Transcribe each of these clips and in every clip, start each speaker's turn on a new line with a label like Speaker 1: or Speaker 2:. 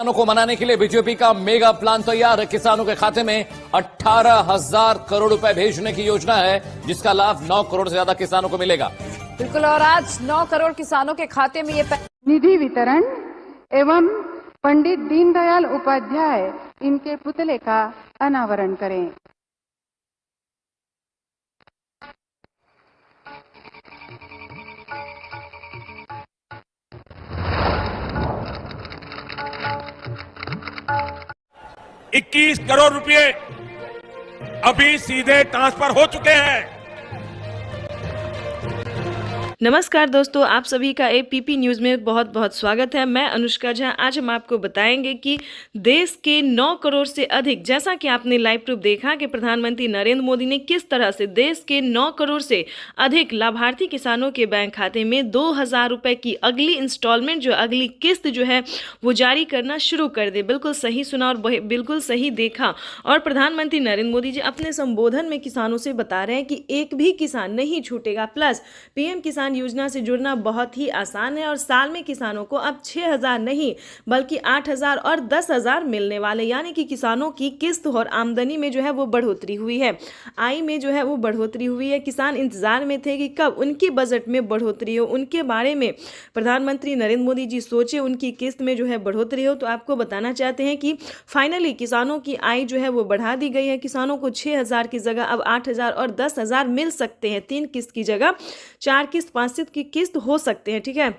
Speaker 1: किसानों को मनाने के लिए बीजेपी का मेगा प्लान तैयार है। किसानों के खाते में 18,000 करोड़ रुपए भेजने की योजना है, जिसका लाभ 9 करोड़ से ज्यादा किसानों को मिलेगा।
Speaker 2: बिल्कुल, और आज 9 करोड़ किसानों के खाते में ये
Speaker 3: निधि वितरण एवं पंडित दीनदयाल उपाध्याय इनके पुतले का अनावरण करें।
Speaker 4: ₹21 करोड़ रुपए अभी सीधे ट्रांसफर हो चुके हैं।
Speaker 5: नमस्कार दोस्तों, आप सभी का एपीपी न्यूज़ में बहुत बहुत स्वागत है। मैं अनुष्का झा। आज हम आपको बताएंगे कि देश के 9 करोड़ से अधिक, जैसा कि आपने लाइव प्रूफ देखा कि प्रधानमंत्री नरेंद्र मोदी ने किस तरह से देश के 9 करोड़ से अधिक लाभार्थी किसानों के बैंक खाते में 2,000 रुपये की अगली इंस्टॉलमेंट, जो अगली किस्त जो है वो जारी करना शुरू कर दे। बिल्कुल सही सुना और बिल्कुल सही देखा। और प्रधानमंत्री नरेंद्र मोदी जी अपने संबोधन में किसानों से बता रहे हैं कि एक भी किसान नहीं छूटेगा। प्लस पीएम किसान योजना से जुड़ना बहुत ही आसान है और साल में किसानों को अब 6,000 नहीं बल्कि 8,000 और 10,000 मिलने वाले, यानी कि किसानों की किस्त और आमदनी में जो है वो बढ़ोतरी हुई है, आय में जो है वो बढ़ोतरी हुई है। किसान इंतजार में थे कि कब उनकी बजट में बढ़ोतरी हो, उनके बारे में प्रधानमंत्री नरेंद्र मोदी जी सोचे, उनकी किस्त में जो है बढ़ोतरी हो। तो आपको बताना चाहते हैं कि फाइनली किसानों की आय जो है वो बढ़ा दी गई है। किसानों को 6,000 की जगह अब 8,000 और 10,000 मिल सकते हैं। 3 किस्त की जगह 4 किस्त 5 की किस्त हो सकते हैं। ठीक है,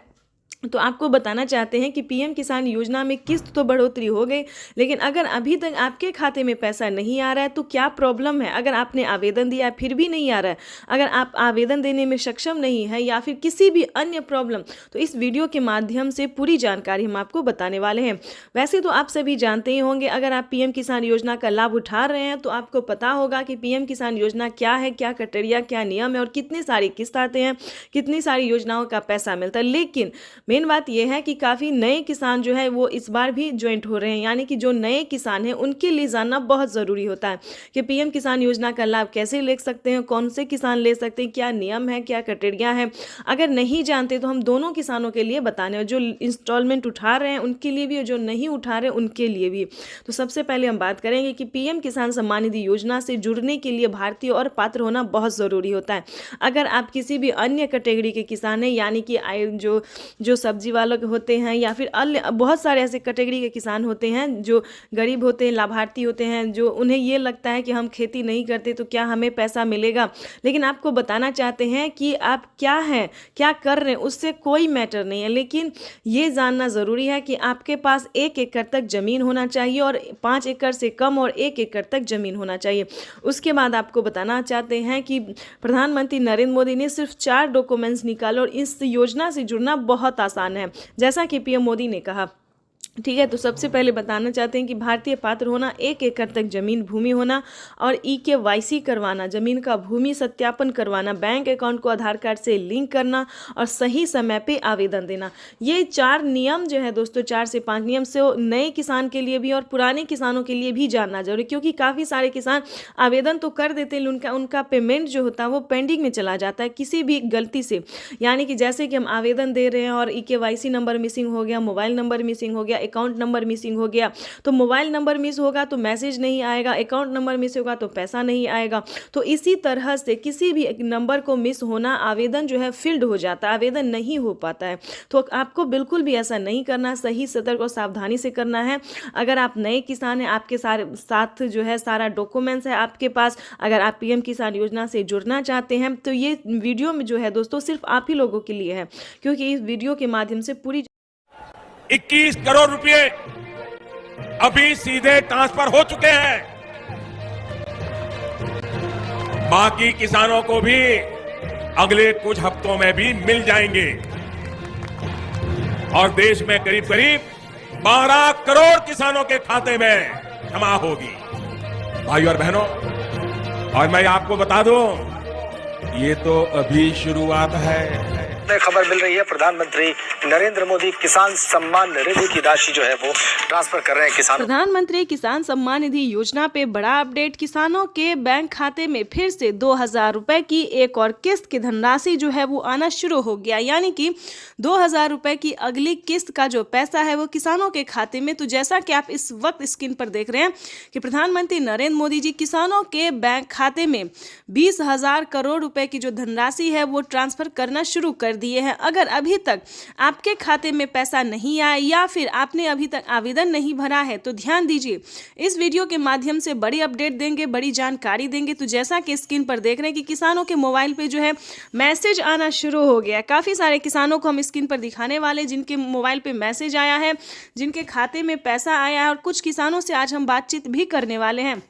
Speaker 5: तो आपको बताना चाहते हैं कि पीएम किसान योजना में किस्त तो बढ़ोतरी हो गई, लेकिन अगर अभी तक आपके खाते में पैसा नहीं आ रहा है तो क्या प्रॉब्लम है? अगर आपने आवेदन दिया फिर भी नहीं आ रहा है, अगर आप आवेदन देने में सक्षम नहीं है या फिर किसी भी अन्य प्रॉब्लम, तो इस वीडियो के माध्यम से पूरी जानकारी हम आपको बताने वाले हैं। वैसे तो आप सभी जानते ही होंगे, अगर आप पीएम किसान योजना का लाभ उठा रहे हैं तो आपको पता होगा कि पीएम किसान योजना क्या है, क्या क्राइटेरिया, क्या नियम है और कितनी सारी किस्त आते हैं, कितनी सारी योजनाओं का पैसा मिलता है। लेकिन मेन बात यह है कि काफ़ी नए किसान जो है वो इस बार भी ज्वाइंट हो रहे हैं, यानी कि जो नए किसान हैं उनके लिए जानना बहुत ज़रूरी होता है कि पीएम किसान योजना का लाभ कैसे ले सकते हैं, कौन से किसान ले सकते हैं, क्या नियम है, क्या क्राइटेरिया है। अगर नहीं जानते तो हम दोनों किसानों के लिए बताने हैं, जो इंस्टॉलमेंट उठा रहे हैं उनके लिए भी और जो नहीं उठा रहे उनके लिए भी। तो सबसे पहले हम बात करेंगे कि पीएम किसान सम्मान निधि योजना से जुड़ने के लिए भारतीय और पात्र होना बहुत ज़रूरी होता है। अगर आप किसी भी अन्य कैटेगरी के किसान हैं, यानी कि जो सब्जी वाले होते हैं या फिर अन्य बहुत सारे ऐसे कैटेगरी के किसान होते हैं जो गरीब होते हैं, लाभार्थी होते हैं, जो उन्हें ये लगता है कि हम खेती नहीं करते तो क्या हमें पैसा मिलेगा। लेकिन आपको बताना चाहते हैं कि आप क्या हैं, क्या कर रहे हैं, उससे कोई मैटर नहीं है। लेकिन ये जानना ज़रूरी है कि आपके पास 1 एकड़ तक ज़मीन होना चाहिए और 5 एकड़ से कम और 1 एकड़ तक ज़मीन होना चाहिए। उसके बाद आपको बताना चाहते हैं कि प्रधानमंत्री नरेंद्र मोदी ने सिर्फ 4 डॉक्यूमेंट्स निकाले और इस योजना से जुड़ना बहुत आसान है, जैसा कि पीएम मोदी ने कहा। ठीक है, तो सबसे पहले बताना चाहते हैं कि भारतीय पात्र होना, 1 एकड़ तक जमीन भूमि होना और EKYC करवाना, जमीन का भूमि सत्यापन करवाना, बैंक अकाउंट को आधार कार्ड से लिंक करना और सही समय पे आवेदन देना। ये 4 नियम जो है दोस्तों, 4 से 5 नियम से नए किसान के लिए भी और पुराने किसानों के लिए भी जानना जरूरी, क्योंकि काफ़ी सारे किसान आवेदन तो कर देते हैं, उनका पेमेंट जो होता है वो पेंडिंग में चला जाता है किसी भी गलती से। यानी कि जैसे कि हम आवेदन दे रहे हैं और EKYC नंबर मिसिंग हो गया, मोबाइल नंबर मिसिंग हो गया, अकाउंट नंबर मिसिंग हो गया, तो मोबाइल नंबर मिस होगा तो मैसेज नहीं आएगा, अकाउंट नंबर मिस होगा तो पैसा नहीं आएगा। तो इसी तरह से किसी भी नंबर को मिस होना, आवेदन जो है फील्ड हो जाता है, आवेदन नहीं हो पाता है। तो आपको बिल्कुल भी ऐसा नहीं करना, सही सतर्क और सावधानी से करना है। अगर आप नए किसान हैं, आपके साथ जो है सारा डॉक्यूमेंट्स है आपके पास, अगर आप पीएम किसान योजना से जुड़ना चाहते हैं तो ये वीडियो में जो है दोस्तों सिर्फ आप ही लोगों के लिए है, क्योंकि इस वीडियो के माध्यम से पूरी
Speaker 4: 21 करोड़ रुपए अभी सीधे ट्रांसफर हो चुके हैं। बाकी किसानों को भी अगले कुछ हफ्तों में भी मिल जाएंगे और देश में करीब करीब 12 करोड़ किसानों के खाते में जमा होगी। भाइयों और बहनों, और मैं आपको बता दूं, ये तो अभी शुरुआत है।
Speaker 6: खबर मिल रही है प्रधानमंत्री नरेंद्र मोदी किसान सम्मान निधि की राशि जो है वो ट्रांसफर कर रहे हैं किसानों।
Speaker 5: प्रधानमंत्री किसान सम्मान निधि योजना पे बड़ा अपडेट। किसानों के बैंक खाते में फिर से 2,000 रुपए की एक और किस्त की धनराशि जो है वो आना शुरू हो गया, यानी कि 2,000 रुपए की अगली किस्त का जो पैसा है वो किसानों के खाते में। तो जैसा कि आप इस वक्त स्क्रीन पर देख रहे हैं कि प्रधानमंत्री नरेंद्र मोदी जी किसानों के बैंक खाते में 20,000 करोड़ रुपए की जो धनराशि है वो ट्रांसफर करना शुरू कर दिए हैं। अगर अभी तक आपके खाते में पैसा नहीं आया या फिर आपने अभी तक आवेदन नहीं भरा है तो ध्यान दीजिए, इस वीडियो के माध्यम से बड़ी अपडेट देंगे, बड़ी जानकारी देंगे। तो जैसा कि स्क्रीन पर देख रहे हैं कि किसानों के मोबाइल पे जो है मैसेज आना शुरू हो गया है। काफ़ी सारे किसानों को हम स्क्रीन पर दिखाने वाले जिनके मोबाइल पे मैसेज आया है, जिनके खाते में पैसा आया है, और कुछ किसानों से आज हम बातचीत भी करने वाले हैं।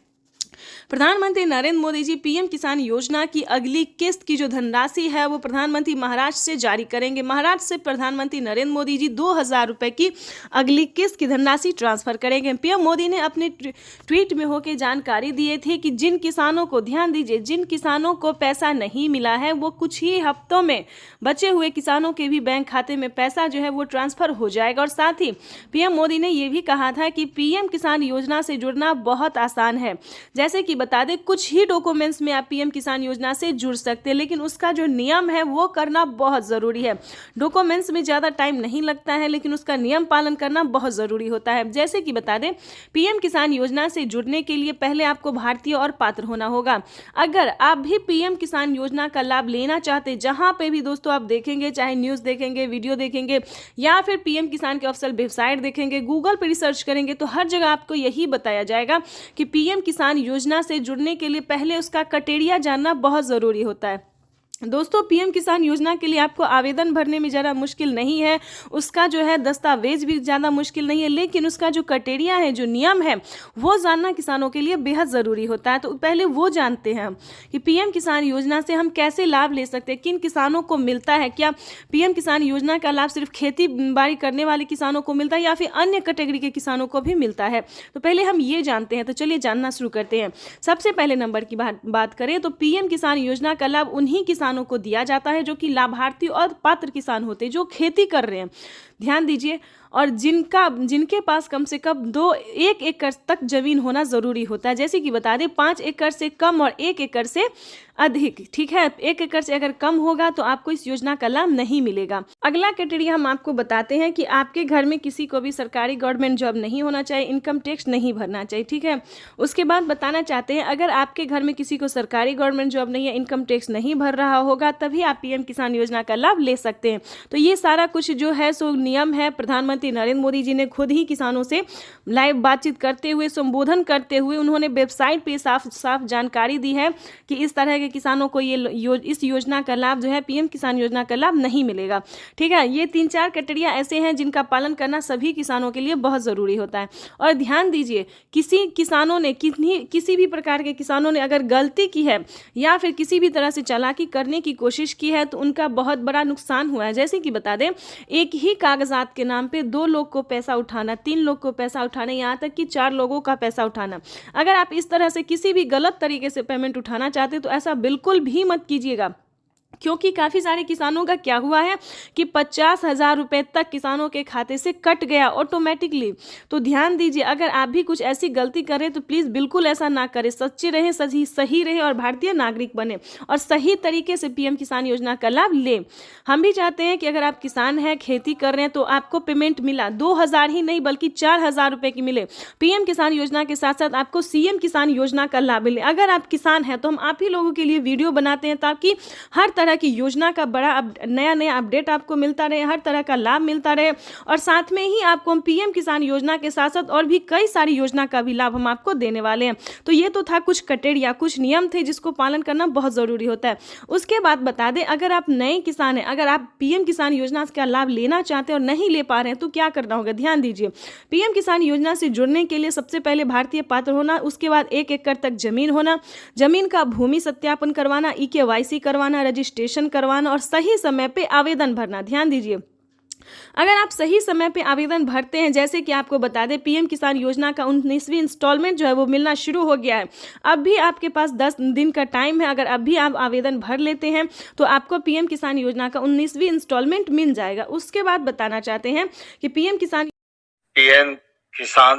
Speaker 5: प्रधानमंत्री नरेंद्र मोदी जी पीएम किसान योजना की अगली किस्त की जो धनराशि है वो प्रधानमंत्री महाराष्ट्र से जारी करेंगे। महाराष्ट्र से प्रधानमंत्री नरेंद्र मोदी जी 2,000 रुपए की अगली किस्त की धनराशि ट्रांसफर करेंगे। पीएम मोदी ने अपने ट्वीट में होकर जानकारी दी थी कि जिन किसानों को, ध्यान दीजिए, जिन किसानों को पैसा नहीं मिला है वो कुछ ही हफ्तों में बचे हुए किसानों के भी बैंक खाते में पैसा जो है वो ट्रांसफर हो जाएगा। और साथ ही पीएम मोदी ने यह भी कहा था कि पीएम किसान योजना से जुड़ना बहुत आसान है। जैसे कि बता दें, कुछ ही डॉक्यूमेंट्स में आप पीएम किसान योजना से जुड़ सकते हैं, लेकिन उसका जो नियम है वो करना बहुत ज़रूरी है। डॉक्यूमेंट्स में ज़्यादा टाइम नहीं लगता है, लेकिन उसका नियम पालन करना बहुत ज़रूरी होता है। जैसे कि बता दें, पीएम किसान योजना से जुड़ने के लिए पहले आपको भारतीय और पात्र होना होगा। अगर आप भी पीएम किसान योजना का लाभ लेना चाहते, जहां पे भी दोस्तों आप देखेंगे, चाहे न्यूज़ देखेंगे, वीडियो देखेंगे या फिर पीएम किसान के ऑफिशियल वेबसाइट देखेंगे, गूगल पर रिसर्च करेंगे, तो हर जगह आपको यही बताया जाएगा कि पीएम किसान योजना से जुड़ने के लिए पहले उसका क्राइटेरिया जानना बहुत ज़रूरी होता है। दोस्तों, पीएम किसान योजना के लिए आपको आवेदन भरने में ज़्यादा मुश्किल नहीं है, उसका जो है दस्तावेज भी ज़्यादा मुश्किल नहीं है, लेकिन उसका जो क्राइटेरिया है, जो नियम है, वो जानना किसानों के लिए बेहद ज़रूरी होता है। तो पहले वो जानते हैं कि पीएम किसान योजना से हम कैसे लाभ ले सकते हैं, किन किसानों को मिलता है। क्या पीएम किसान योजना का लाभ सिर्फ खेती बाड़ी करने वाले किसानों को मिलता है या फिर अन्य कैटेगरी के किसानों को भी मिलता है? तो पहले हम ये जानते हैं। तो चलिए जानना शुरू करते हैं। सबसे पहले नंबर की बात करें तो पीएम किसान योजना का लाभ उन्हीं किसानों को दिया जाता है जो कि लाभार्थी और पात्र किसान होते हैं, जो खेती कर रहे हैं। ध्यान दीजिए, और जिनके पास कम से कम 1 एकड़ तक जमीन होना जरूरी होता है। जैसे कि बता दें, 5 एकड़ से कम और 1 एकड़ से अधिक, ठीक है। 1 एकड़ से अगर कम होगा तो आपको इस योजना का लाभ नहीं मिलेगा। अगला क्राइटेरिया हम आपको बताते हैं कि आपके घर में किसी को भी सरकारी गवर्नमेंट जॉब नहीं होना चाहिए, इनकम टैक्स नहीं भरना चाहिए, ठीक है। उसके बाद बताना चाहते हैं, अगर आपके घर में किसी को सरकारी गवर्नमेंट जॉब नहीं है, इनकम टैक्स नहीं भर रहा होगा, तभी आप पीएम किसान योजना का लाभ ले सकते हैं। तो ये सारा कुछ जो है सो नियम है। प्रधानमंत्री नरेंद्र मोदी जी ने खुद ही किसानों से लाइव बातचीत करते हुए, संबोधन करते हुए उन्होंने वेबसाइट पे साफ साफ जानकारी दी है कि इस तरह के किसानों को इस योजना का लाभ जो है, पीएम किसान योजना का लाभ नहीं मिलेगा, ठीक है। ये 3-4 क्राइटेरिया ऐसे हैं जिनका पालन करना सभी किसानों के लिए बहुत ज़रूरी होता है। और ध्यान दीजिए, किसी भी प्रकार के किसानों ने अगर गलती की है या फिर किसी भी तरह से चालाकी करने की कोशिश की है तो उनका बहुत बड़ा नुकसान हुआ है। जैसे कि बता दें, एक ही कागजात के नाम पे 2 लोग को पैसा उठाना, 3 लोग को पैसा उठाना, यहाँ तक कि 4 लोगों का पैसा उठाना। अगर आप इस तरह से किसी भी गलत तरीके से पेमेंट उठाना चाहते तो ऐसा बिल्कुल भी मत कीजिएगा, क्योंकि काफ़ी सारे किसानों का क्या हुआ है कि 50,000 रुपए तक किसानों के खाते से कट गया ऑटोमेटिकली। तो ध्यान दीजिए, अगर आप भी कुछ ऐसी गलती करें तो प्लीज़ बिल्कुल ऐसा ना करें। सच्चे रहें, सही रहे और भारतीय नागरिक बने और सही तरीके से पीएम किसान योजना का लाभ लें। हम भी चाहते हैं कि अगर आप किसान हैं, खेती कर रहे हैं, तो आपको पेमेंट मिला 2,000 ही नहीं बल्कि 4,000 रुपये की मिले। पीएम किसान योजना के साथ साथ आपको सीएम किसान योजना का लाभ मिले। अगर आप किसान हैं तो हम आप ही लोगों के लिए वीडियो बनाते हैं ताकि हर तरह की योजना का बड़ा नया अपडेट आपको मिलता रहे, हर तरह का लाभ मिलता रहे। और साथ में ही आपको हम पीएम किसान योजना के साथ साथ और भी कई सारी योजना का भी लाभ हम आपको देने वाले हैं। तो ये तो था कुछ क्राइटेरिया, कुछ नियम थे जिसको पालन करना बहुत ज़रूरी होता है। उसके बाद बता दें, अगर आप नए किसान हैं, अगर आप पीएम किसान योजना का लाभ लेना चाहते हैं और नहीं ले पा रहे हैं तो क्या करना होगा। ध्यान दीजिए, पीएम किसान योजना से जुड़ने के लिए सबसे पहले भारतीय पात्र होना, उसके बाद 1 एकड़ तक जमीन होना, जमीन का भूमि सत्यापन करवाना, EKYC करवाना, रजिस्ट्रेशन करवाना और सही समय पे आवेदन भरना। ध्यान दीजिए, अगर आप सही समय पे आवेदन भरते हैं, जैसे कि आपको बता दें पीएम किसान योजना का 19वीं इंस्टॉलमेंट जो है वो मिलना शुरू हो गया है। अब भी आपके पास 10 दिन का टाइम है। अगर अब भी आप आवेदन भर लेते हैं तो आपको पीएम किसान योजना का 19वीं इंस्टॉलमेंट मिल जाएगा। उसके बाद बताना चाहते हैं कि पीएम
Speaker 7: किसान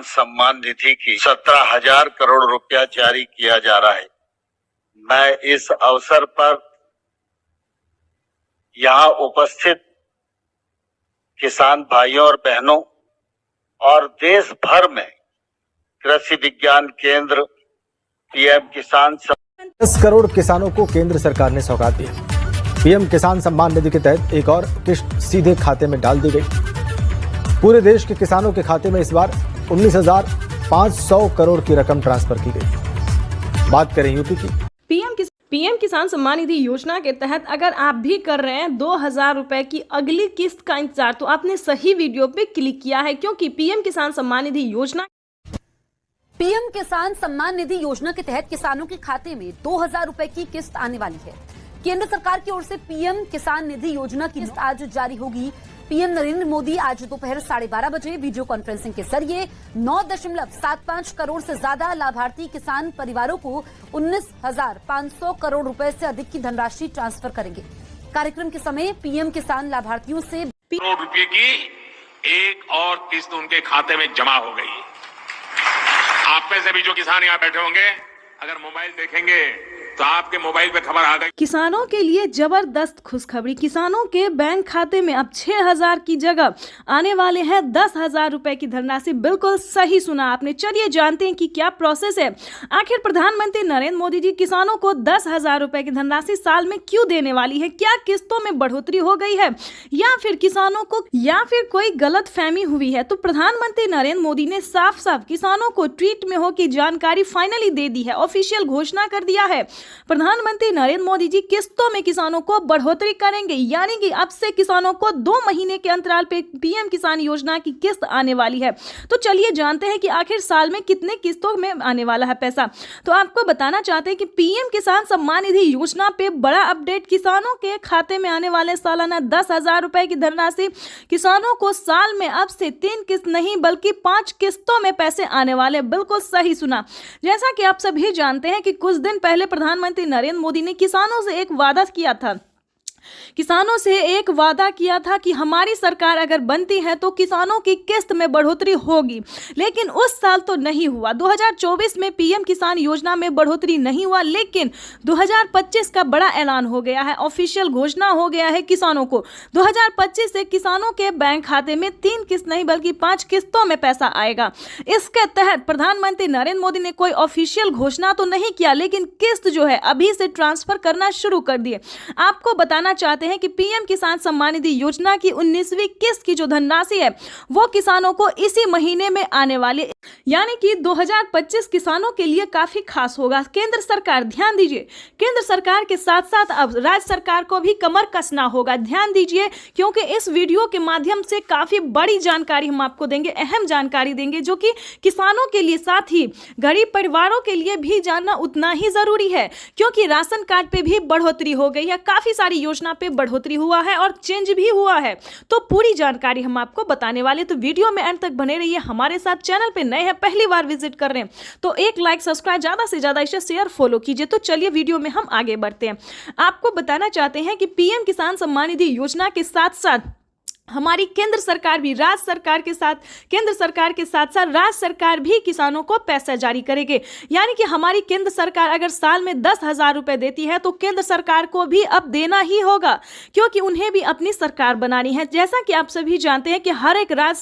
Speaker 7: सम्मान निधि की 17,000 करोड़ रुपया जारी किया जा रहा है। मैं इस अवसर पर यहाँ उपस्थित किसान भाइयों और बहनों और देश भर में कृषि विज्ञान केंद्र पीएम किसान
Speaker 8: 10 करोड़ किसानों को केंद्र सरकार ने सौगात दी। पीएम किसान सम्मान निधि के तहत एक और किस्त सीधे खाते में डाल दी गई। पूरे देश के किसानों के खाते में इस बार 19,500 करोड़ की रकम ट्रांसफर की गई। बात करें यूपी की।
Speaker 5: पीएम किसान सम्मान निधि योजना के तहत अगर आप भी कर रहे हैं 2,000 रुपए की अगली किस्त का इंतजार, तो आपने सही वीडियो पे क्लिक किया है, क्योंकि पीएम किसान सम्मान निधि योजना के तहत किसानों के खाते में 2,000 रुपए की किस्त आने वाली है। केंद्र सरकार की ओर से पीएम किसान निधि योजना की किस्त आज जारी होगी। पीएम नरेंद्र मोदी आज दोपहर 12:30 बजे वीडियो कॉन्फ्रेंसिंग के जरिए 9.75 करोड़ से ज्यादा लाभार्थी किसान परिवारों को 19,500 करोड़ रुपए से अधिक की धनराशि ट्रांसफर करेंगे। कार्यक्रम के समय पीएम किसान लाभार्थियों से
Speaker 4: करोड़ रुपए की एक और किस्त उनके खाते में जमा हो गई। आप में से भी जो किसान यहाँ बैठे होंगे, अगर मोबाइल देखेंगे तो आपके मोबाइल पे खबर आ गई।
Speaker 5: किसानों के लिए जबरदस्त खुशखबरी। किसानों के बैंक खाते में अब 6,000 की जगह आने वाले हैं 10,000 रुपए की धनराशि। बिल्कुल सही सुना आपने। चलिए जानते हैं कि क्या प्रोसेस है। आखिर प्रधानमंत्री नरेंद्र मोदी जी किसानों को 10,000 रुपए की धनराशि साल में क्यों देने वाली है? क्या किस्तों में बढ़ोतरी हो गई है या फिर किसानों को कोई गलत फहमी हुई है? तो प्रधानमंत्री नरेंद्र मोदी ने साफ साफ किसानों को ट्वीट में होकर जानकारी फाइनली दे दी है, ऑफिशियल घोषणा कर दिया है। प्रधानमंत्री नरेंद्र मोदी जी किस्तों में किसानों को बढ़ोतरी करेंगे, यानी कि अब से किसानों को 2 महीने के अंतराल पे पीएम किसान योजना की किस्त आने वाली है। तो चलिए जानते हैं कि आखिर साल में कितने किस्तों में आने वाला है पैसा। तो आपको बताना चाहते हैं कि पीएम किसान सम्मान निधि योजना पे बड़ा अपडेट। किसानों के खाते में आने वाले सालाना 10,000 रुपए की धनराशि। किसानों को साल में अब से 3 किस्त नहीं बल्कि 5 किस्तों में पैसे आने वाले। बिल्कुल सही सुना। जैसा कि आप सभी जानते हैं कि कुछ दिन पहले प्रधानमंत्री नरेंद्र मोदी ने किसानों से एक वादा किया था कि हमारी सरकार अगर बनती है तो किसानों की किस्त में बढ़ोतरी होगी, लेकिन उस साल तो नहीं हुआ। 2024 में पीएम किसान योजना में बढ़ोतरी नहीं हुआ, लेकिन 2025 का बड़ा ऐलान हो गया है, ऑफिशियल घोषणा हो गया है किसानों को। 2025 से किसानों के बैंक खाते में 3 किस्त नहीं बल्कि 5 किस्तों में पैसा आएगा। इसके तहत प्रधानमंत्री नरेंद्र मोदी ने कोई ऑफिशियल घोषणा तो नहीं किया, लेकिन किस्त जो है अभी से ट्रांसफर करना शुरू कर दिए। आपको बताना चाहते हैं कि पीएम किसान सम्मान निधि योजना की 19वीं किस्त की जो धनराशि है वो किसानों को इसी महीने में आने वाली, यानी कि 2025 किसानों के लिए काफी खास होगा। केंद्र सरकार, ध्यान दीजिए, केंद्र सरकार के साथ साथ अब राज्य सरकार को भी कमर कसना होगा। ध्यान दीजिए, क्योंकि इस वीडियो के माध्यम से काफी बड़ी जानकारी हम आपको देंगे, अहम जानकारी देंगे, जो कि किसानों के लिए साथ ही गरीब परिवारों के लिए भी जानना उतना ही जरूरी है, क्योंकि राशन कार्ड पे भी बढ़ोतरी हो गई है, काफी सारी योजना पे बढ़ोतरी हुआ है और चेंज भी हुआ है। तो पूरी जानकारी हम आपको बताने वाले, तो वीडियो में अंत तक बने रहिए हमारे साथ। चैनल पे नए हैं, पहली बार विजिट कर रहे हैं तो एक लाइक, सब्सक्राइब, ज्यादा से ज्यादा इसे शेयर, फॉलो कीजिए। तो चलिए वीडियो में हम आगे बढ़ते हैं। आपको बताना चाहते हैं कि पीएम किसान सम्मान निधि योजना के साथ साथ हमारी केंद्र सरकार भी राज्य सरकार के साथ राज्य सरकार भी किसानों को पैसा जारी करेंगे। यानी कि हमारी केंद्र सरकार अगर साल में 10,000 रुपए देती है तो केंद्र सरकार को भी अब देना ही होगा, क्योंकि उन्हें भी अपनी सरकार बनानी है। जैसा कि आप सभी जानते हैं कि हर एक राज्य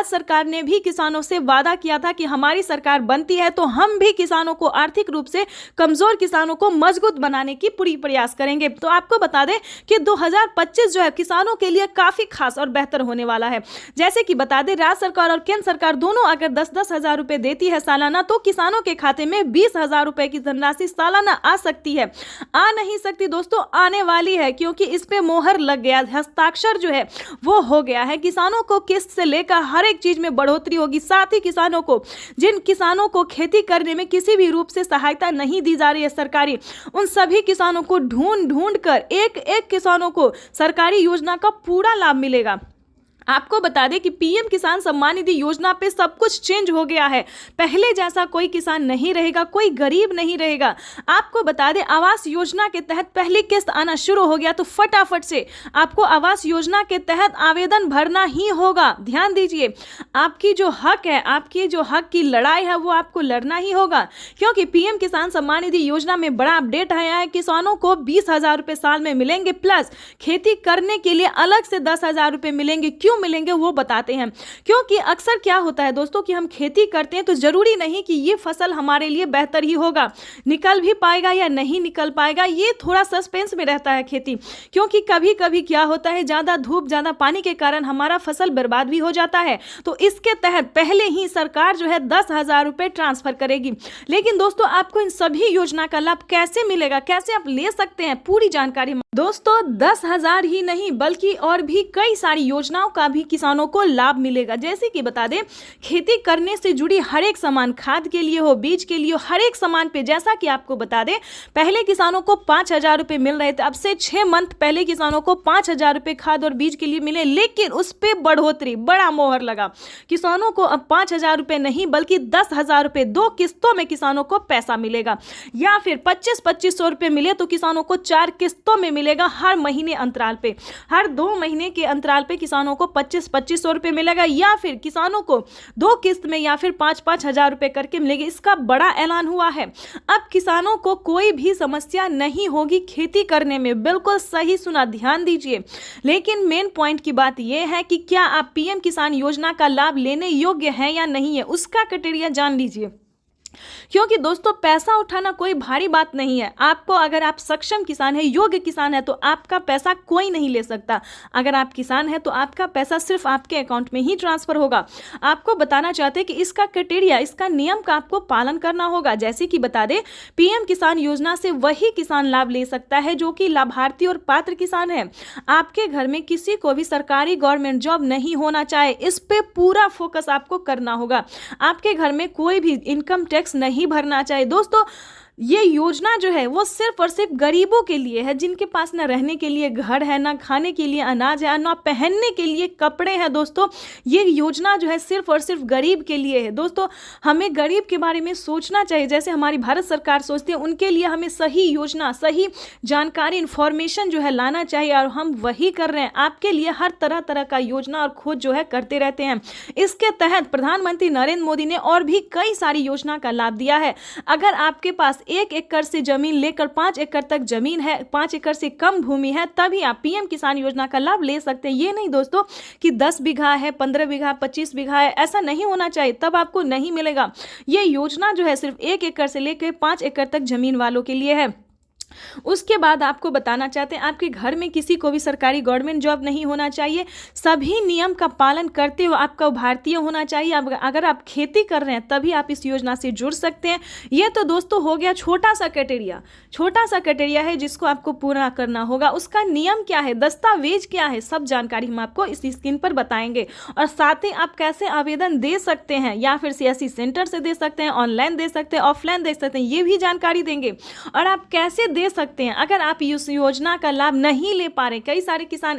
Speaker 5: सरकार ने भी किसानों से वादा किया था कि हमारी सरकार बनती है तो हम भी किसानों को, आर्थिक रूप से कमजोर किसानों को मजबूत बनाने की पूरी प्रयास करेंगे। तो आपको बता दें कि 2025 जो है किसानों के लिए काफी खास और बेहतर होने वाला है। जैसे कि बता दें, राज्य सरकार और केंद्र सरकार दोनों अगर 10-10 हजार रुपए देती है सालाना, तो किसानों के खाते में 20,000 रुपए की धनराशि सालाना आ सकती है। आ नहीं सकती दोस्तों, आने वाली है, क्योंकि इस पे मोहर लग गया, हस्ताक्षर जो है वो हो गया है। किसानों को किस्त से लेकर हर एक चीज में बढ़ोतरी होगी। साथ ही किसानों को, जिन किसानों को खेती करने में किसी भी रूप से सहायता नहीं दी जा रही है सरकारी, उन सभी किसानों को ढूंढ कर एक किसानों को सरकारी योजना का पूरा लाभ मिलेगा। आपको बता दें कि पीएम किसान सम्मान निधि योजना पे सब कुछ चेंज हो गया है। पहले जैसा कोई किसान नहीं रहेगा, कोई गरीब नहीं रहेगा। आपको बता दें आवास योजना के तहत पहली किस्त आना शुरू हो गया, तो फटाफट से आपको आवास योजना के तहत आवेदन भरना ही होगा। ध्यान दीजिए, आपकी जो हक है, आपकी जो हक की लड़ाई है वो आपको लड़ना ही होगा, क्योंकि पीएम किसान सम्मान निधि योजना में बड़ा अपडेट आया है। किसानों को 20,000 रुपये साल में मिलेंगे, प्लस खेती करने के लिए अलग से 10,000 रुपये मिलेंगे। क्यों मिलेंगे वो बताते हैं। क्योंकि अक्सर क्या होता है दोस्तों कि हम खेती करते हैं तो जरूरी नहीं कि ये फसल हमारे लिए बेहतर ही होगा, निकल भी पाएगा या नहीं निकल पाएगा, ये थोड़ा सस्पेंस में रहता है खेती। क्योंकि कभी कभी क्या होता है, ज्यादा धूप ज्यादा पानी के कारण हमारा फसल बर्बाद भी हो जाता है। तो इसके तहत पहले ही सरकार जो है 10,000 रुपये ट्रांसफर करेगी। लेकिन दोस्तों आपको इन सभी योजना का लाभ कैसे मिलेगा, कैसे आप ले सकते हैं, पूरी जानकारी दोस्तों 10,000 ही नहीं बल्कि और भी कई सारी योजनाओं का भी किसानों को लाभ मिलेगा। जैसे कि बता दें, खेती करने से जुड़ी हर एक सामान, खाद के लिए हो, बीज के लिए हो, हर एक सामान पे जैसा कि आपको बता दें पहले किसानों को 5,000 रुपये मिल रहे थे। अब से 6 मंथ पहले किसानों को 5,000 रुपये खाद और बीज के लिए मिले, लेकिन उस पर बढ़ोतरी, बड़ा मोहर लगा। किसानों को अब 5,000 रुपये नहीं बल्कि 10,000 रुपये 2 किस्तों में किसानों को पैसा मिलेगा। या फिर 25-2500 रुपये मिले तो किसानों को 4 किस्तों में मिलेगा, हर महीने अंतराल पे। हर 2 महीने के अंतराल पे किसानों को 25-2500 रुपये मिलेगा, या फिर किसानों को 2 किस्त में या फिर 5-5 हजार रुपये करके मिलेगी। इसका बड़ा ऐलान हुआ है। अब किसानों को कोई भी समस्या नहीं होगी खेती करने में। बिल्कुल सही सुना, ध्यान दीजिए। लेकिन मेन पॉइंट की बात यह है कि क्या आप पीएम किसान योजना का लाभ लेने योग्य हैं या नहीं है, उसका क्राइटेरिया जान लीजिए। क्योंकि दोस्तों पैसा उठाना कोई भारी बात नहीं है। आपको, अगर आप सक्षम किसान है, योग्य किसान है, तो आपका पैसा कोई नहीं ले सकता। अगर आप किसान है तो आपका पैसा सिर्फ आपके अकाउंट में ही ट्रांसफर होगा। आपको बताना चाहते हैं कि इसका क्राइटेरिया, इसका नियम का आपको पालन करना होगा। जैसे कि बता दें, पीएम किसान योजना से वही किसान लाभ ले सकता है जो कि लाभार्थी और पात्र किसान है। आपके घर में किसी को भी सरकारी गवर्नमेंट जॉब नहीं होना चाहे, इस पे पूरा फोकस आपको करना होगा। आपके घर में कोई भी इनकम टैक्स नहीं भरना चाहिए। दोस्तों ये योजना जो है वो सिर्फ और सिर्फ गरीबों के लिए है, जिनके पास ना रहने के लिए घर है, ना खाने के लिए अनाज है, ना पहनने के लिए कपड़े हैं। दोस्तों ये योजना जो है सिर्फ और सिर्फ गरीब के लिए है। दोस्तों हमें गरीब के बारे में सोचना चाहिए, जैसे हमारी भारत सरकार सोचती है। उनके लिए हमें सही योजना, सही जानकारी, इंफॉर्मेशन जो है लाना चाहिए, और हम वही कर रहे हैं। आपके लिए हर तरह तरह का योजना और खोज जो है करते रहते हैं। इसके तहत प्रधानमंत्री नरेंद्र मोदी ने और भी कई सारी योजना का लाभ दिया है। अगर आपके पास 1 एकड़ से जमीन लेकर 5 एकड़ तक जमीन है, 5 एकड़ से कम भूमि है, तभी आप पीएम किसान योजना का लाभ ले सकते हैं। ये नहीं दोस्तों कि 10 बीघा है, 15 बीघा, 25 बीघा है, ऐसा नहीं होना चाहिए, तब आपको नहीं मिलेगा। ये योजना जो है सिर्फ 1 एकड़ से लेकर 5 एकड़ तक जमीन वालों के लिए है। उसके बाद आपको बताना चाहते हैं, आपके घर में किसी को भी सरकारी गवर्नमेंट जॉब नहीं होना चाहिए। सभी नियम का पालन करते हुए आपका भारतीय होना चाहिए। अगर आप खेती कर रहे हैं तभी आप इस योजना से जुड़ सकते हैं। ये तो दोस्तों हो गया छोटा सा क्राइटेरिया है जिसको आपको पूरा करना होगा। उसका नियम क्या है, दस्तावेज क्या है, सब जानकारी हम आपको इस स्क्रीन पर बताएंगे। और साथ ही आप कैसे आवेदन दे सकते हैं, या फिर सीएससी सेंटर से दे सकते हैं, ऑनलाइन दे सकते हैं, ऑफलाइन दे सकते हैं, ये भी जानकारी देंगे। और आप कैसे दे सकते हैं अगर आप इस योजना का लाभ नहीं ले पा रहे। कई सारे किसान,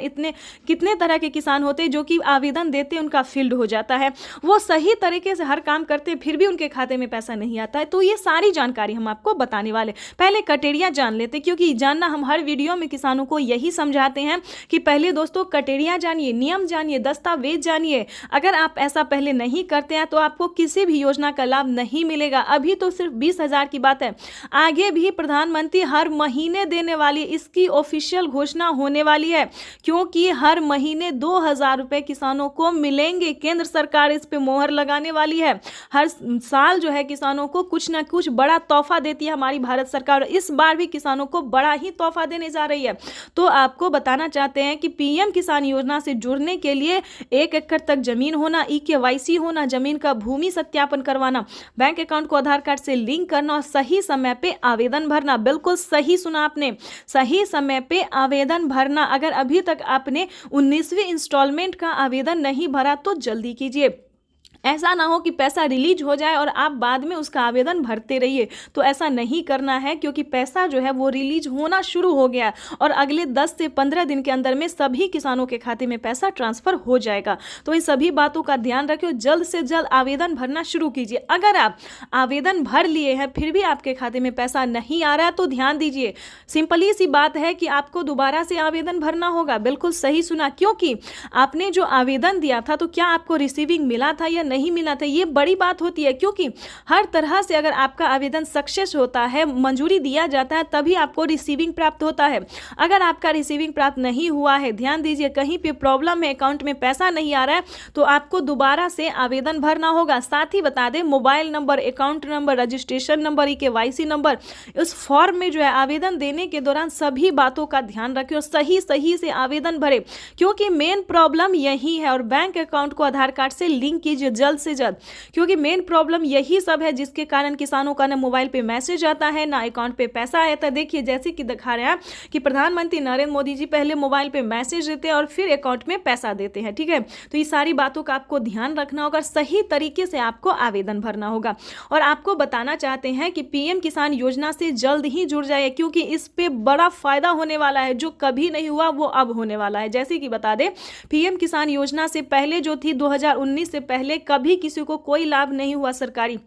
Speaker 5: कितने तरह के किसान होते हैं जो कि आवेदन देते हैं, उनका फील्ड हो जाता है, वो सही तरीके से हर काम करते हैं, फिर भी उनके खाते में पैसा नहीं आता है। तो ये सारी जानकारी हम आपको बताने वाले। पहले क्राइटेरिया जान लेते, क्योंकि जानना हम हर वीडियो में किसानों को यही समझाते हैं कि पहले दोस्तों क्राइटेरिया जानिए, नियम जानिए, दस्तावेज जानिए। अगर आप ऐसा पहले नहीं करते हैं तो आपको किसी भी योजना का लाभ नहीं मिलेगा। अभी तो सिर्फ 20,000 की बात है, आगे भी प्रधानमंत्री हर महीने देने वाली, इसकी ऑफिशियल घोषणा होने वाली है, क्योंकि हर महीने 2,000 रुपए किसानों को मिलेंगे। केंद्र सरकार इस पे मोहर लगाने वाली है। हर साल जो है किसानों को कुछ ना कुछ बड़ा तोहफा देती है हमारी भारत सरकार। इस बार भी किसानों को बड़ा ही तोहफा देने जा रही है। तो आपको बताना चाहते हैं कि पीएम किसान योजना से जुड़ने के लिए 1 एकड़ तक जमीन होना, EKYC होना, जमीन का भूमि सत्यापन करवाना, बैंक अकाउंट को आधार कार्ड से लिंक करना और सही समय पे आवेदन भरना। बिल्कुल सही सुना आपने, सही समय पे आवेदन भरना। अगर अभी तक आपने 19वीं इंस्टॉलमेंट का आवेदन नहीं भरा तो जल्दी कीजिए। ऐसा ना हो कि पैसा रिलीज हो जाए और आप बाद में उसका आवेदन भरते रहिए। तो ऐसा नहीं करना है, क्योंकि पैसा जो है वो रिलीज होना शुरू हो गया और अगले 10 से 15 दिन के अंदर में सभी किसानों के खाते में पैसा ट्रांसफर हो जाएगा। तो इन सभी बातों का ध्यान रखिए, जल्द से जल्द आवेदन भरना शुरू कीजिए। अगर आप आवेदन भर लिए हैं फिर भी आपके खाते में पैसा नहीं आ रहा है तो ध्यान दीजिए, सिंपली सी बात है कि आपको दोबारा से आवेदन भरना होगा। बिल्कुल सही सुना, क्योंकि आपने जो आवेदन दिया था तो क्या आपको रिसीविंग मिला था या नहीं मिला था, ये बड़ी बात होती है। क्योंकि हर तरह से अगर आपका आवेदन सक्सेस होता है, मंजूरी दिया जाता है, तभी आपको रिसीविंग प्राप्त होता है। अगर आपका रिसीविंग प्राप्त नहीं हुआ है, ध्यान दीजिए, कहीं पे प्रॉब्लम है, अकाउंट में पैसा नहीं आ रहा है, तो आपको दोबारा से आवेदन भरना होगा। साथ ही बता दें, mobile number, account number, registration number, KYC number, उस फॉर्म में जो है आवेदन देने के दौरान सभी बातों का ध्यान रखें और सही से आवेदन भरें, क्योंकि मेन प्रॉब्लम यही है। और बैंक अकाउंट को आधार कार्ड से लिंक कीजिए जल्द से जल्द, क्योंकि मेन प्रॉब्लम यही सब है जिसके कारण किसानों का ना मोबाइल पे मैसेज आता है ना अकाउंट पे पैसा आता है। देखिए, जैसे कि दिखा रहे हैं कि प्रधानमंत्री नरेंद्र मोदी जी पहले मोबाइल पे मैसेज देते हैं और फिर अकाउंट में पैसा देते हैं। ठीक है, तो ये सारी बातों का आपको ध्यान रखना होगा, सही तरीके से आपको आवेदन भरना होगा। और आपको बताना चाहते हैं कि PM किसान योजना से जल्द ही जुड़ जाए, क्योंकि इस पे बड़ा फायदा होने वाला है। जो कभी नहीं हुआ वो अब होने वाला है। जैसे कि बता दें, PM किसान योजना से पहले जो थी 2019 से पहले कभी किसी को कोई लाभ नहीं हुआ सरकारी,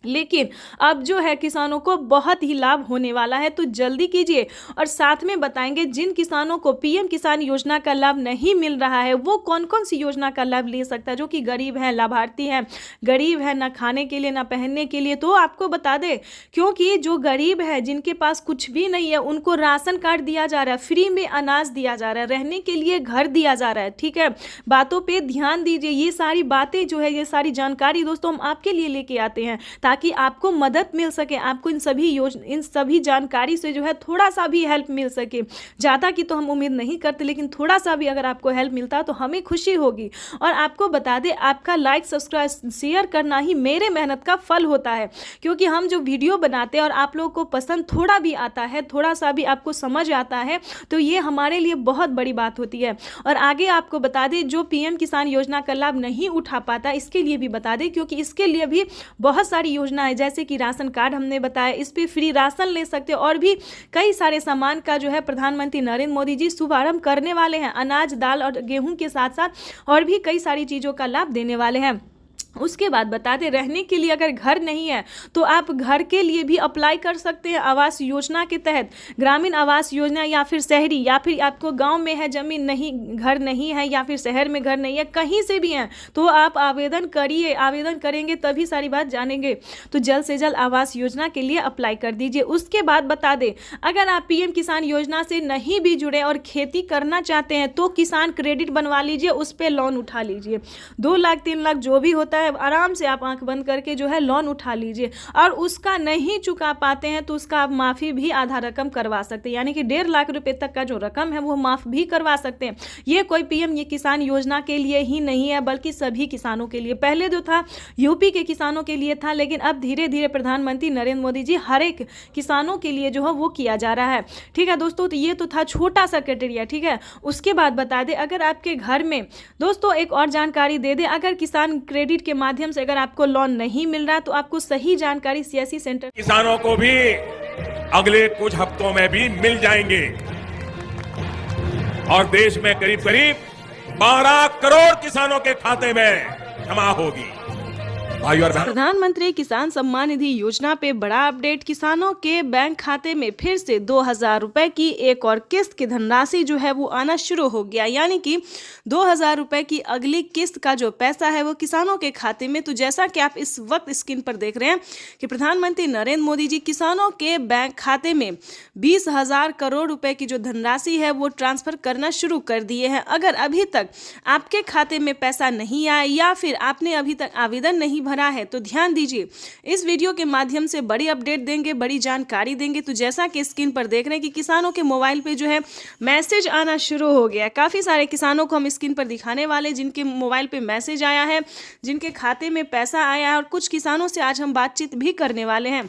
Speaker 5: लेकिन अब जो है किसानों को बहुत ही लाभ होने वाला है। तो जल्दी कीजिए। और साथ में बताएंगे जिन किसानों को PM किसान योजना का लाभ नहीं मिल रहा है वो कौन कौन सी योजना का लाभ ले सकता है, जो कि गरीब हैं, लाभार्थी हैं, गरीब है, ना खाने के लिए ना पहनने के लिए। तो आपको बता दें, क्योंकि जो गरीब है, जिनके पास कुछ भी नहीं है, उनको राशन कार्ड दिया जा रहा है, फ्री में अनाज दिया जा रहा है, रहने के लिए घर दिया जा रहा है। ठीक है, बातों पर ध्यान दीजिए। ये सारी बातें जो है, ये सारी जानकारी दोस्तों हम आपके लिए लेके आते हैं ताकि आपको मदद मिल सके, आपको इन सभी जानकारी से जो है थोड़ा सा भी हेल्प मिल सके। ज़्यादा की तो हम उम्मीद नहीं करते, लेकिन थोड़ा सा भी अगर आपको हेल्प मिलता है तो हमें खुशी होगी। और आपको बता दें, आपका लाइक, सब्सक्राइब, शेयर करना ही मेरे मेहनत का फल होता है, क्योंकि हम जो वीडियो बनाते हैं और आप लोगों को पसंद थोड़ा भी आता है, थोड़ा सा भी आपको समझ आता है, तो ये हमारे लिए बहुत बड़ी बात होती है। और आगे आपको बता दें, जो PM किसान योजना का लाभ नहीं उठा पाता, इसके लिए भी बता दें, क्योंकि इसके लिए भी बहुत सारी योजना है, जैसे कि राशन कार्ड हमने बताया, इस पे फ्री राशन ले सकते हैं, और भी कई सारे सामान का जो है प्रधानमंत्री नरेंद्र मोदी जी शुभारंभ करने वाले हैं। अनाज, दाल और गेहूं के साथ साथ और भी कई सारी चीज़ों का लाभ देने वाले हैं। उसके बाद बता दें, रहने के लिए अगर घर नहीं है तो आप घर के लिए भी अप्लाई कर सकते हैं आवास योजना के तहत। ग्रामीण आवास योजना, या फिर शहरी, या फिर आपको गांव में है ज़मीन नहीं, घर नहीं है, या फिर शहर में घर नहीं है, कहीं से भी हैं तो आप आवेदन करिए। आवेदन करेंगे तभी सारी बात जानेंगे। तो जल्द से जल्द आवास योजना के लिए अप्लाई कर दीजिए। उसके बाद बता दें, अगर आप PM किसान योजना से नहीं भी जुड़े और खेती करना चाहते हैं तो किसान क्रेडिट बनवा लीजिए, उस पर लोन उठा लीजिए। 2 लाख 3 लाख जो भी होता है, आराम से आप आंख बंद करके जो है लोन उठा लीजिए। और उसका नहीं चुका पाते हैं तो उसका आप माफ़ी भी आधा रकम करवा सकते हैं, यानी कि 1.5 लाख रुपए तक का जो रकम है वो माफ़ भी करवा सकते हैं। ये कोई PM ये किसान योजना के लिए ही नहीं है, बल्कि सभी किसानों के लिए। पहले जो था UP के किसानों के लिए था, लेकिन अब धीरे धीरे प्रधानमंत्री नरेंद्र मोदी जी हर एक किसानों के लिए जो है वो किया जा रहा है। ठीक है दोस्तों, तो ये तो था छोटा सा क्राइटेरिया। ठीक है, उसके बाद बता दें, अगर आपके घर में दोस्तों एक और जानकारी दे दें, अगर किसान क्रेडिट के माध्यम से अगर आपको लोन नहीं मिल रहा तो आपको सही जानकारी CSC सेंटर
Speaker 4: किसानों को भी अगले कुछ हफ्तों में भी मिल जाएंगे और देश में करीब करीब 12 करोड़ किसानों के खाते में जमा होगी।
Speaker 5: प्रधानमंत्री किसान सम्मान निधि योजना पे बड़ा अपडेट। किसानों के बैंक खाते में फिर से 2000 रुपए की एक और किस्त की धनराशि जो है वो आना शुरू हो गया, यानी कि 2000 रुपए की अगली किस्त का जो पैसा है वो किसानों के खाते में। तो जैसा कि आप इस वक्त स्क्रीन पर देख रहे हैं कि प्रधानमंत्री नरेंद्र मोदी जी किसानों के बैंक खाते में 20,000 करोड़ रुपए की जो धनराशि है वो ट्रांसफर करना शुरू कर दिए हैं। अगर अभी तक आपके खाते में पैसा नहीं आया या फिर आपने अभी तक आवेदन नहीं भरा है तो ध्यान दीजिए, इस वीडियो के माध्यम से बड़ी अपडेट देंगे, बड़ी जानकारी देंगे। तो जैसा कि स्क्रीन पर देख रहे हैं कि किसानों के मोबाइल पे जो है मैसेज आना शुरू हो गया है। काफ़ी सारे किसानों को हम स्क्रीन पर दिखाने वाले जिनके मोबाइल पे मैसेज आया है, जिनके खाते में पैसा आया है, और कुछ किसानों से आज हम बातचीत भी करने वाले हैं।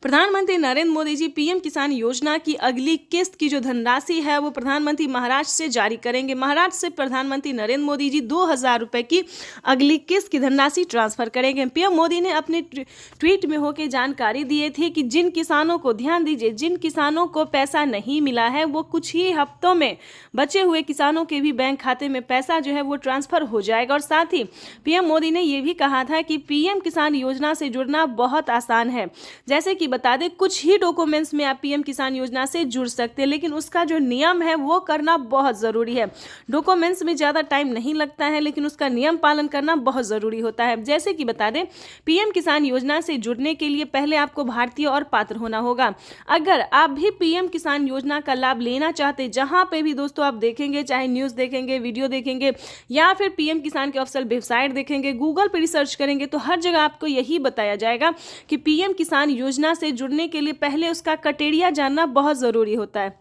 Speaker 5: प्रधानमंत्री नरेंद्र मोदी जी पीएम किसान योजना की अगली किस्त की जो धनराशि है वो प्रधानमंत्री महाराष्ट्र से जारी करेंगे। महाराष्ट्र से प्रधानमंत्री नरेंद्र मोदी जी 2000 रुपए की अगली किस्त की धनराशि ट्रांसफर करेंगे। पीएम मोदी ने अपने ट्वीट में होकर जानकारी दी थी कि जिन किसानों को, ध्यान दीजिए, जिन किसानों को पैसा नहीं मिला है वो कुछ ही हफ्तों में बचे हुए किसानों के भी बैंक खाते में पैसा जो है वो ट्रांसफर हो जाएगा। और साथ ही पीएम मोदी ने यह भी कहा था कि पीएम किसान योजना से जुड़ना बहुत आसान है। जैसे कि बता दें, कुछ ही डॉक्यूमेंट्स में आप पीएम किसान योजना से जुड़ सकते हैं, लेकिन उसका जो नियम है वो करना बहुत ज़रूरी है। डॉक्यूमेंट्स में ज़्यादा टाइम नहीं लगता है, लेकिन उसका नियम पालन करना बहुत ज़रूरी होता है। जैसे कि बता दें, पीएम किसान योजना से जुड़ने के लिए पहले आपको भारतीय और पात्र होना होगा। अगर आप भी पीएम किसान योजना का लाभ लेना चाहते, जहां पे भी दोस्तों आप देखेंगे, चाहे न्यूज़ देखेंगे, वीडियो देखेंगे या फिर पीएम किसान के ऑफिशियल वेबसाइट देखेंगे, गूगल पर रिसर्च करेंगे, तो हर जगह आपको यही बताया जाएगा कि पीएम किसान योजना से जुड़ने के लिए पहले उसका क्राइटेरिया जानना बहुत ज़रूरी होता है।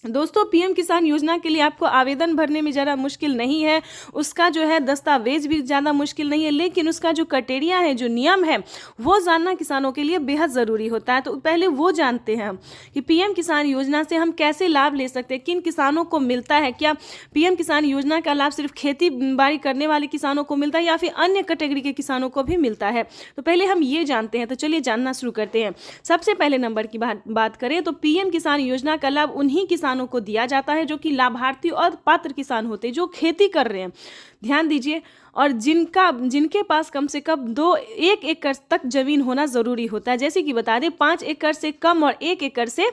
Speaker 5: दोस्तों, पीएम किसान योजना के लिए आपको आवेदन भरने में ज़्यादा मुश्किल नहीं है, उसका जो है दस्तावेज भी ज़्यादा मुश्किल नहीं है, लेकिन उसका जो क्राइटेरिया है, जो नियम है, वो जानना किसानों के लिए बेहद ज़रूरी होता है। तो पहले वो जानते हैं कि पीएम किसान योजना से हम कैसे लाभ ले सकते हैं, किन किसानों को मिलता है, क्या पीएम किसान योजना का लाभ सिर्फ खेती बाड़ी करने वाले किसानों को मिलता है या फिर अन्य कैटेगरी के किसानों को भी मिलता है। तो पहले हम ये जानते हैं। तो चलिए जानना शुरू करते हैं। सबसे पहले नंबर की बात करें तो पीएम किसान योजना का लाभ उन्हीं किसानों को दिया जाता है जो कि लाभार्थी और पात्र किसान होते हैं, जो खेती कर रहे हैं। ध्यान दीजिए, और जिनके पास कम से कम 1 एकड़ तक जमीन होना जरूरी होता है। जैसे कि बता दें, 5 एकड़ से कम और 1 एकड़ से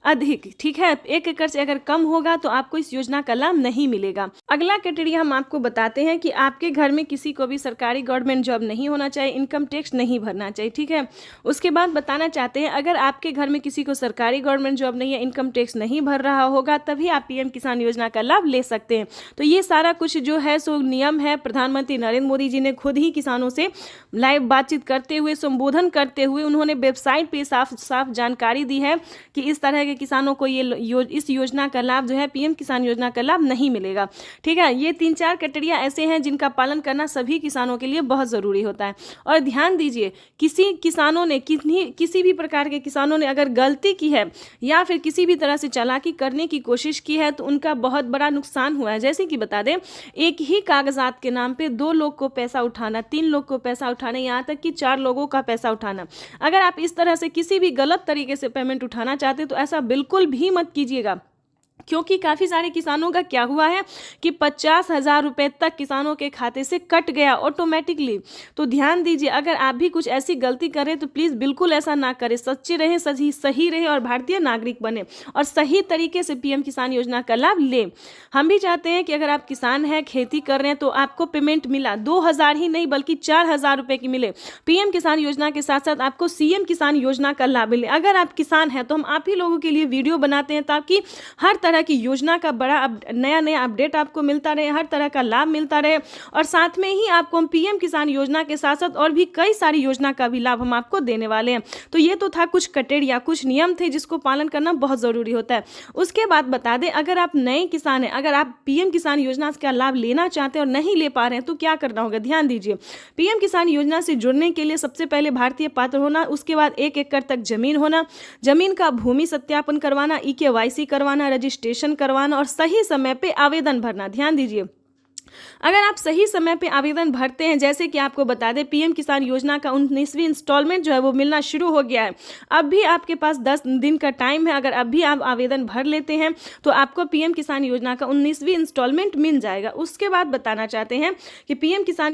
Speaker 5: अधिक, ठीक है। 1 एकड़ से अगर कम होगा तो आपको इस योजना का लाभ नहीं मिलेगा। अगला क्राइटेरिया हम आपको बताते हैं कि आपके घर में किसी को भी सरकारी गवर्नमेंट जॉब नहीं होना चाहिए, इनकम टैक्स नहीं भरना चाहिए, ठीक है। उसके बाद बताना चाहते हैं, अगर आपके घर में किसी को सरकारी गवर्नमेंट जॉब नहीं है, इनकम टैक्स नहीं भर रहा होगा, तभी आप पीएम किसान योजना का लाभ ले सकते हैं। तो ये सारा कुछ जो है सो नियम है, प्रधानमंत्री नरेंद्र मोदी जी ने खुद ही किसानों से लाइव बातचीत करते हुए, संबोधन करते हुए उन्होंने वेबसाइट पे साफ साफ जानकारी दी है कि इस तरह के किसानों को इस योजना का लाभ जो है, पीएम किसान योजना का लाभ नहीं मिलेगा, ठीक है। ये 3-4 क्राइटेरिया ऐसे हैं जिनका पालन करना सभी किसानों के लिए बहुत ज़रूरी होता है। और ध्यान दीजिए, किसी भी प्रकार के किसानों ने अगर गलती की है या फिर किसी भी तरह से चालाकी करने की कोशिश की है तो उनका बहुत बड़ा नुकसान हुआ है। जैसे कि बता दें, एक ही कागजात के नाम पे 2 लोग को पैसा उठाना, 3 लोग को पैसा उठाना, यहाँ तक कि 4 लोगों का पैसा उठाना। अगर आप इस तरह से किसी भी गलत तरीके से पेमेंट उठाना चाहते तो ऐसा बिल्कुल भी मत कीजिएगा, क्योंकि काफ़ी सारे किसानों का क्या हुआ है कि 50,000 रुपये तक किसानों के खाते से कट गया ऑटोमेटिकली। तो ध्यान दीजिए, अगर आप भी कुछ ऐसी गलती करें तो प्लीज़ बिल्कुल ऐसा ना करें, सच्चे रहें, सही रहे और भारतीय नागरिक बने और सही तरीके से पीएम किसान योजना का लाभ लें। हम भी चाहते हैं कि अगर आप किसान हैं, खेती कर रहे हैं, तो आपको पेमेंट मिला 2,000 ही नहीं बल्कि 4,000 रुपये की मिले। पीएम किसान योजना के साथ साथ आपको सीएम किसान योजना का लाभ मिले। अगर आप किसान हैं तो हम आप ही लोगों के लिए वीडियो बनाते हैं ताकि हर तरह की योजना का बड़ा नया अपडेट आपको मिलता रहे, हर तरह का लाभ मिलता रहे। और साथ में ही आपको हम पीएम किसान योजना के साथ साथ और भी कई सारी योजना का भी लाभ हम आपको देने वाले हैं। तो ये तो था कुछ क्राइटेरिया, कुछ नियम थे जिसको पालन करना बहुत ज़रूरी होता है। उसके बाद बता दें, अगर आप नए किसान हैं, अगर आप पीएम किसान योजना का लाभ लेना चाहते हैं और नहीं ले पा रहे हैं तो क्या करना होगा। ध्यान दीजिए, पीएम किसान योजना से जुड़ने के लिए सबसे पहले भारतीय पात्र होना, उसके बाद 1 एकड़ तक जमीन होना, जमीन का भूमि सत्यापन करवाना, EKYC करवाना, रजिस्ट्रेशन करवाना और सही समय पे आवेदन भरना। ध्यान दीजिए, अगर आप सही समय पे आवेदन भरते हैं, जैसे कि आपको बता दें, पीएम किसान योजना का 19वीं इंस्टॉलमेंट जो है वो मिलना शुरू हो गया है। अब भी आपके पास 10 दिन का टाइम है। अगर अब भी आप आवेदन भर लेते हैं तो आपको पीएम किसान योजना का 19वीं इंस्टॉलमेंट मिल जाएगा। उसके बाद बताना चाहते हैं कि पीएम किसान